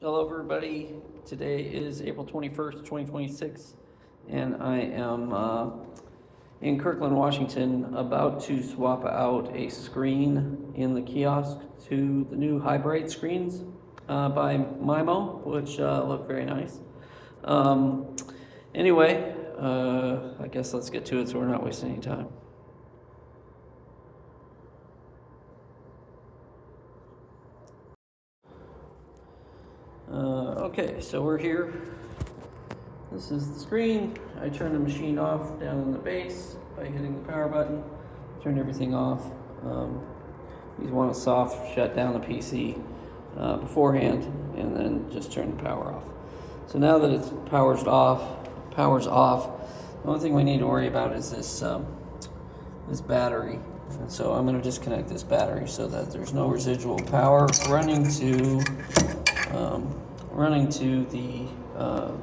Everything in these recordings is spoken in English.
Hello everybody, today is April 21st, 2026, and I am in Kirkland, Washington, about to swap out a screen in the kiosk to the new high bright screens by Mimo, which look very nice. Anyway, I guess let's get to it so we're not wasting any time. Okay, so we're here. This is the screen. I turn the machine off down in the base by hitting the power button. Turn everything off. You want to soft shut down the PC beforehand, and then just turn the power off. So now that it's powers off, the only thing we need to worry about is this battery. And so I'm going to disconnect this battery so that there's no residual power running to the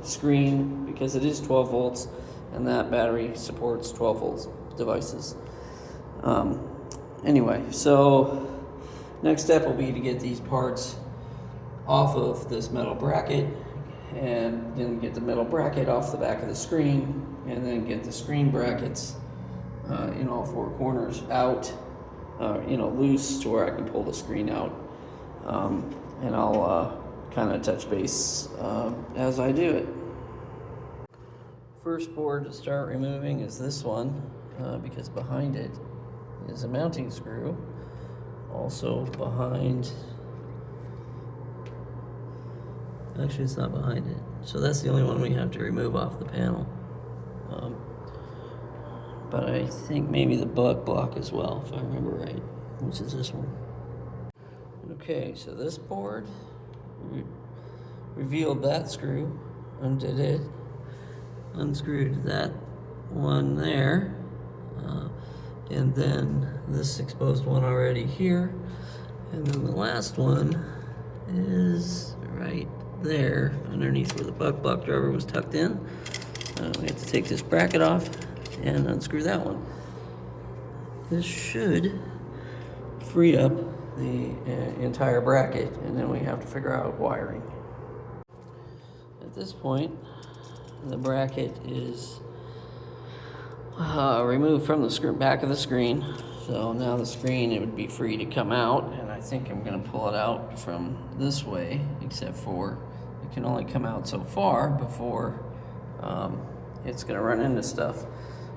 screen, because it is 12 volts and that battery supports 12 volts devices. Anyway, so next step will be to get these parts off of this metal bracket, and then get the metal bracket off the back of the screen, and then get the screen brackets in all four corners out, loose to where I can pull the screen out. And I'll kind of touch base as I do it. First board to start removing is this one, because behind it is a mounting screw. Also behind, actually it's not behind it, so that's the only one we have to remove off the panel. But I think maybe the bug block as well, if I remember right, which is this one. Okay, so this board revealed that screw, undid it, unscrewed that one there, and then this exposed one already here, and then the last one is right there underneath where the bug block driver was tucked in. We have to take this bracket off and unscrew that one. This should free up the entire bracket, and then we have to figure out wiring. At this point, the bracket is removed from the back of the screen. So now the screen, it would be free to come out, and I think I'm going to pull it out from this way, except for it can only come out so far before it's going to run into stuff.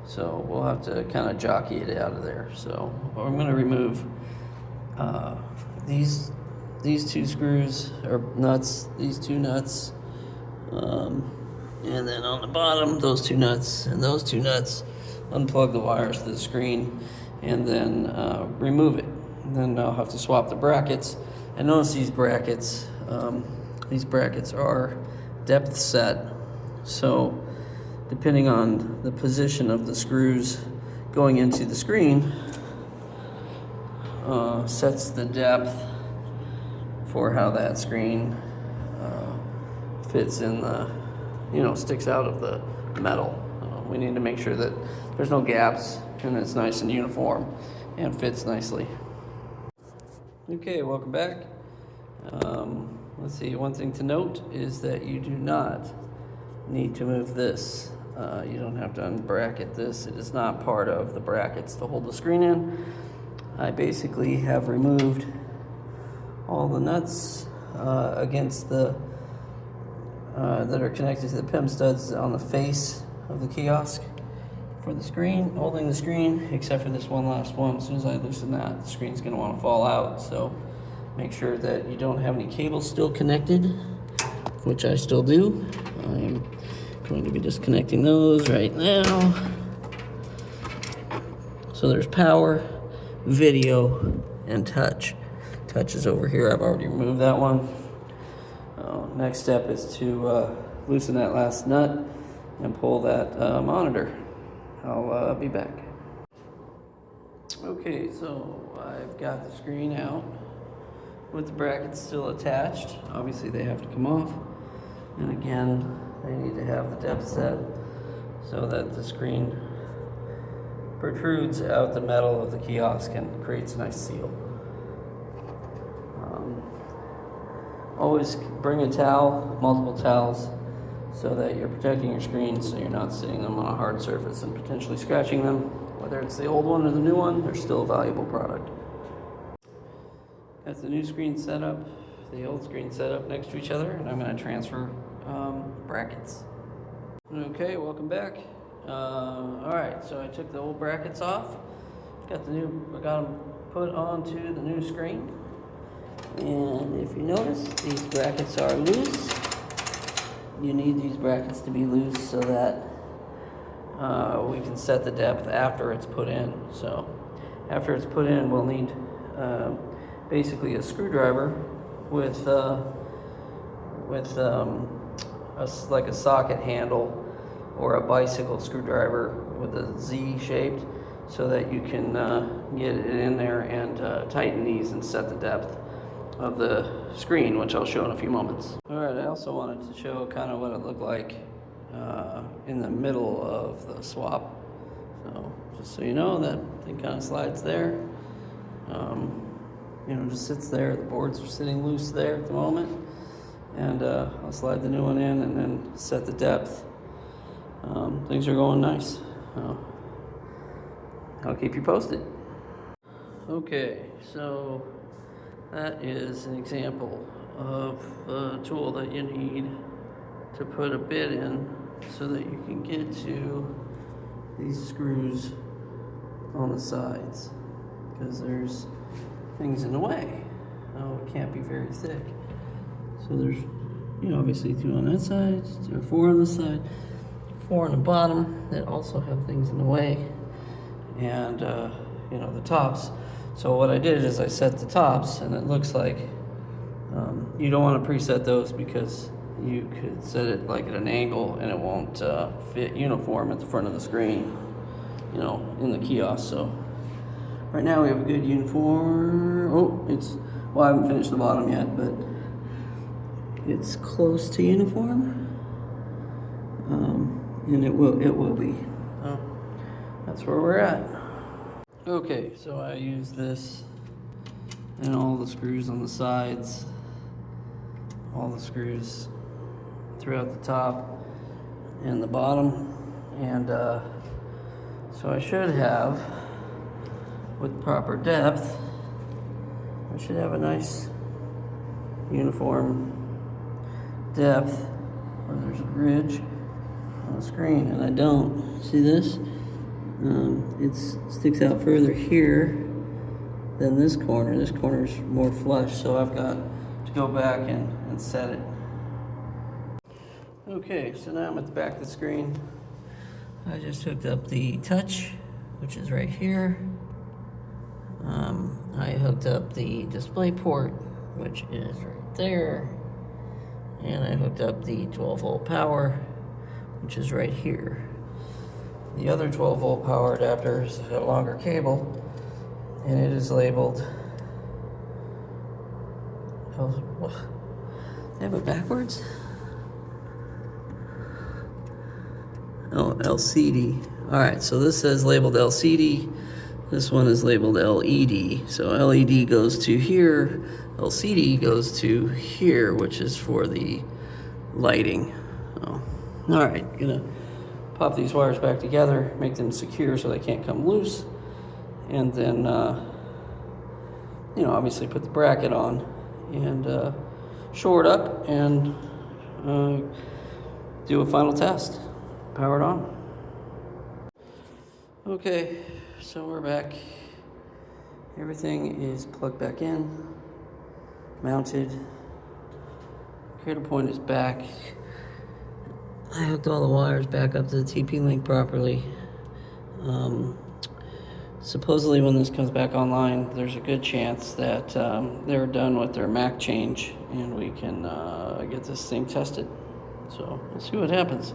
So we'll have to kind of jockey it out of there. So I'm going to remove these two screws or nuts, these two nuts, and then on the bottom, those two nuts and those two nuts. Unplug the wires to the screen, and then remove it. And then I'll have to swap the brackets. And notice these brackets are depth set. So depending on the position of the screws going into the screen, sets the depth for how that screen fits in the, sticks out of the metal. We need to make sure that there's no gaps and it's nice and uniform and fits nicely. Okay, welcome back. Let's see, one thing to note is that you do not need to move this. You don't have to unbracket this. It is not part of the brackets to hold the screen in. I basically have removed all the nuts against the that are connected to the PIM studs on the face of the kiosk for the screen, holding the screen, except for this one last one. As soon as I loosen that, the screen's going to want to fall out. So make sure that you don't have any cables still connected, which I still do. I am going to be disconnecting those right now. So there's power, video, and touch. Touch is over here. I've already removed that one. Next step is to loosen that last nut and pull that monitor. I'll be back. Okay, so I've got the screen out with the brackets still attached. Obviously they have to come off, and again they need to have the depth set so that the screen protrudes out the metal of the kiosk and creates a nice seal. always bring a towel, multiple towels, so that you're protecting your screen so you're not sitting them on a hard surface and potentially scratching them. Whether it's the old one or the new one, they're still a valuable product. Got the new screen set up, the old screen set up next to each other, and I'm going to transfer brackets. Okay, welcome back. Alright, so I took the old brackets off, got them put onto the new screen, and if you notice, these brackets are loose. You need these brackets to be loose so that we can set the depth after it's put in. So after it's put in, we'll need basically a screwdriver with like a socket handle or a bicycle screwdriver with a Z shaped, so that you can get it in there and tighten these and set the depth of the screen, which I'll show in a few moments. Alright, I also wanted to show kind of what it looked like in the middle of the swap. So just so you know, that thing kind of slides there. Just sits there. The boards are sitting loose there at the moment. And I'll slide the new one in and then set the depth. Things are going nice. I'll keep you posted. Okay, so that is an example of a tool that you need to put a bit in so that you can get to these screws on the sides, because there's things in the way. It can't be very thick. So there's, obviously 2 on that side, 2 or 4 on this side, 4 on the bottom that also have things in the way, and the tops. So what I did is I set the tops, and it looks like you don't want to preset those because you could set it like at an angle and it won't fit uniform at the front of the screen, in the kiosk. So right now we have a good uniform. I haven't finished the bottom yet, but it's close to uniform, and it will be. That's where we're at. Okay, so I use this and all the screws on the sides, all the screws throughout the top and the bottom, and so I should have, with proper depth, I should have a nice uniform depth where there's a ridge on the screen, and I don't. See this? It sticks out further here than this corner. This corner's more flush, so I've got to go back and set it. Okay, so now I'm at the back of the screen. I just hooked up the touch, which is right here. I hooked up the display port, which is right there. And I hooked up the 12-volt power, which is right here. The other 12-volt power adapter is a longer cable, and it is labeled. They have it backwards? Oh, LCD. Alright, so this says labeled LCD. This one is labeled LED. So LED goes to here, LCD goes to here, which is for the lighting. Alright, gonna pop these wires back together, make them secure so they can't come loose, and then obviously put the bracket on and shore it up and do a final test. Power it on. Okay, so we're back. Everything is plugged back in, mounted. Cradle point is back. I hooked all the wires back up to the TP link properly. Supposedly when this comes back online, there's a good chance that they're done with their Mac change and we can get this thing tested. So we'll see what happens.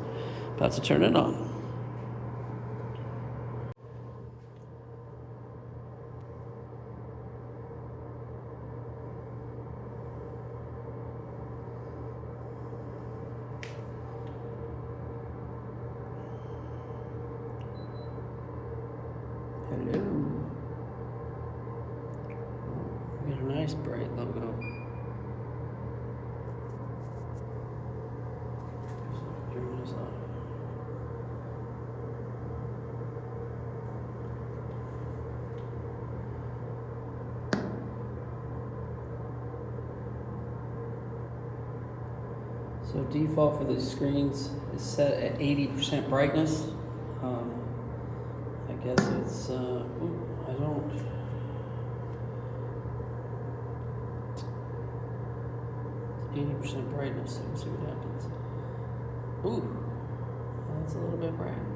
About to turn it on. Hello. We got a nice bright logo. So default for the screens is set at 80% brightness. I guess it's, I don't. 80% brightness, so we'll see what happens. Ooh, that's a little bit bright.